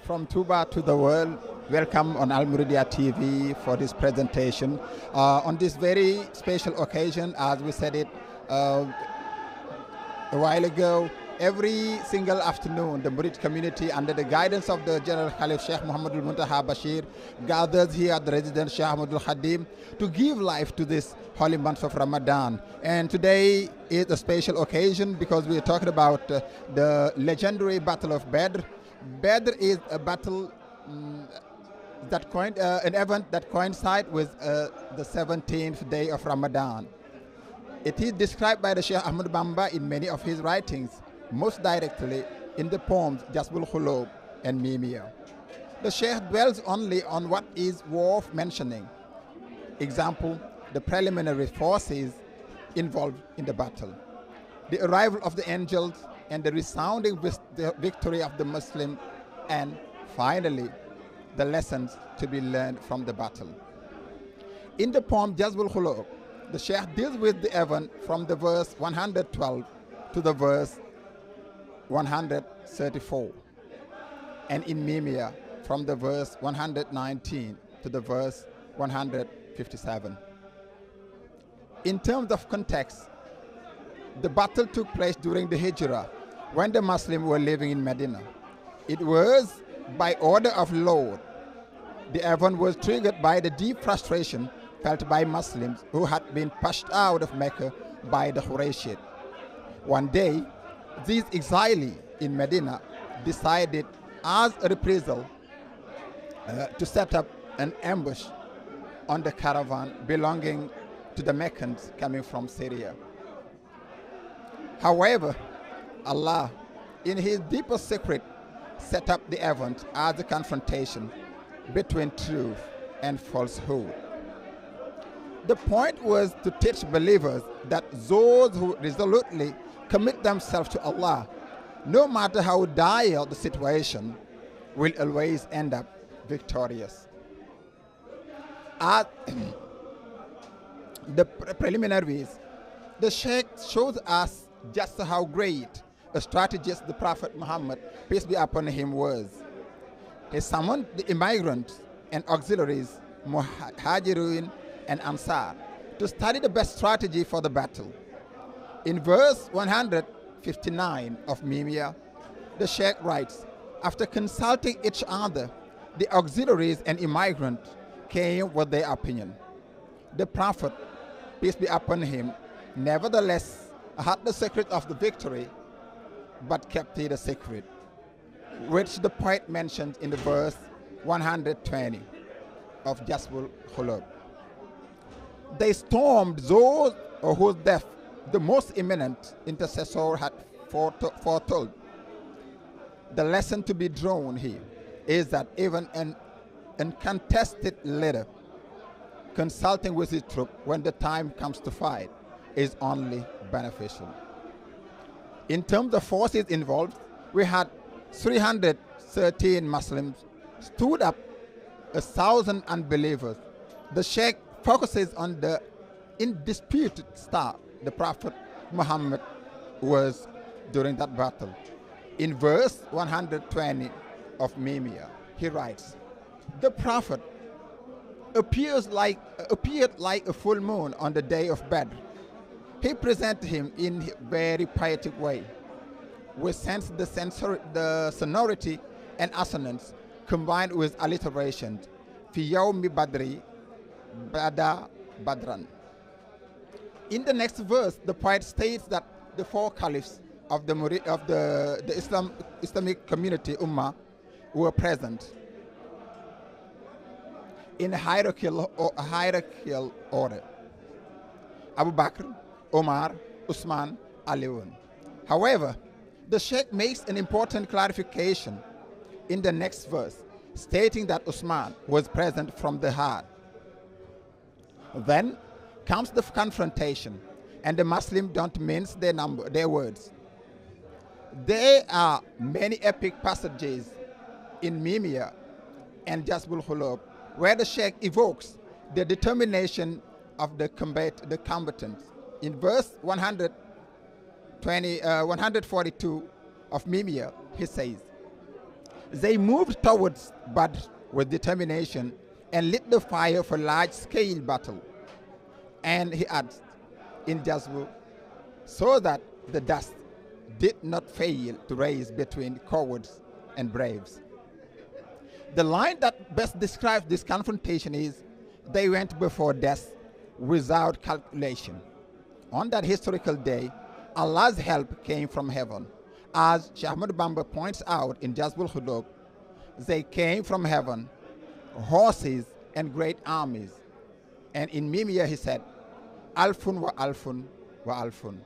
From Touba to the world, welcome on Al-Muridiya TV for this presentation. On this very special occasion, as we said it a while ago, every single afternoon, the Murid community, under the guidance of the General Khalif Sheikh Muhammad al-Muntaha Bashir, gathers here at the residence Sheikh Ahmad al-Khadim to give life to this holy month of Ramadan. And today is a special occasion because we are talking about the legendary Battle of Badr. Badr is a battle an event that coincides with the 17th day of Ramadan. It is described by the Sheikh Ahmad Bamba in many of his writings, most directly in the poems Jasbul Khulub and Mimia. The Sheikh dwells only on what is worth mentioning. Example, the preliminary forces involved in the battle, the arrival of the angels, and the resounding victory of the Muslim, and finally, the lessons to be learned from the battle. In the poem Jasbul Khulub, the Sheikh deals with the event from the verse 112 to the verse 134, and in Mimia from the verse 119 to the verse 157. In terms of context, the battle took place during the Hijrah, when the Muslims were living in Medina. It was by order of Lord. The event was triggered by the deep frustration felt by Muslims who had been pushed out of Mecca by the Qurayshid. One day, these exiles in Medina decided as a reprisal to set up an ambush on the caravan belonging to the Meccans coming from Syria. However, Allah, in his deepest secret, set up the event as a confrontation between truth and falsehood. The point was to teach believers that those who resolutely commit themselves to Allah, no matter how dire the situation, will always end up victorious. At the preliminaries, the Sheikh shows us just how great a strategist the Prophet Muhammad, peace be upon him, was. He summoned the immigrants and auxiliaries, Muhajirun and Ansar, to study the best strategy for the battle. In verse 159 of Mimia, the Sheikh writes, after consulting each other, the auxiliaries and immigrants came with their opinion. The Prophet, peace be upon him, nevertheless had the secret of the victory, but kept it a secret, which the poet mentioned in the verse 120 of Jasbul Khulub. They stormed those whose death the most eminent intercessor had foretold. The lesson to be drawn here is that even an uncontested leader consulting with his troop when the time comes to fight is only beneficial. In terms of forces involved, we had 313 Muslims stood up, 1,000 unbelievers. The Sheikh focuses on the indisputed star the Prophet Muhammad was during that battle. In verse 120 of Mimia, he writes, the Prophet appeared like a full moon on the day of Badr. He presented him in a very poetic way. We sense the sonority and assonance combined with alliteration. Fi yawmi badri bada badran. In the next verse, the poet states that the four caliphs of the Islamic community Ummah were present in a hierarchical order. Abu Bakr, Omar, Usman, Aliun. However, the Sheikh makes an important clarification in the next verse, stating that Usman was present from the heart. Then comes the confrontation, and the Muslims don't mince their words. There are many epic passages in Mimia and Jasbul Khulub where the Sheikh evokes the determination of the combatants. In verse 142 of Mimia, he says, They moved towards Badr with determination and lit the fire for large-scale battle. And he adds, in Jazbu, so that the dust did not fail to rise between cowards and braves. The line that best describes this confrontation is, they went before death without calculation. On that historical day, Allah's help came from heaven. As Sheikh Ahmad Bamba points out in Jazbul Khulub, they came from heaven, horses and great armies. And in Mimiyah he said, Alfun wa alfun wa alfun,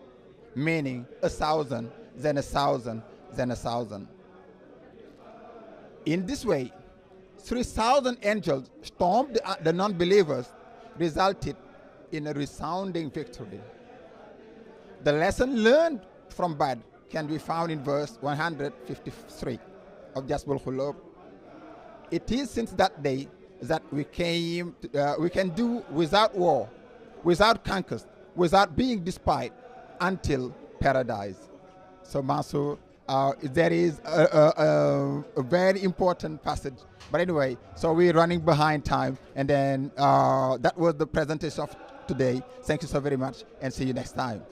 meaning 1,000, then 1,000, then 1,000. In this way, 3,000 angels stormed the non-believers, resulted in a resounding victory. The lesson learned from Badr can be found in verse 153 of Jazbul Khulub. It is since that day that we can do without war, without conquest, without being despised, until paradise. So Mansur, there is a very important passage. But anyway, so we're running behind time, and then that was the presentation of today. Thank you so very much, and see you next time.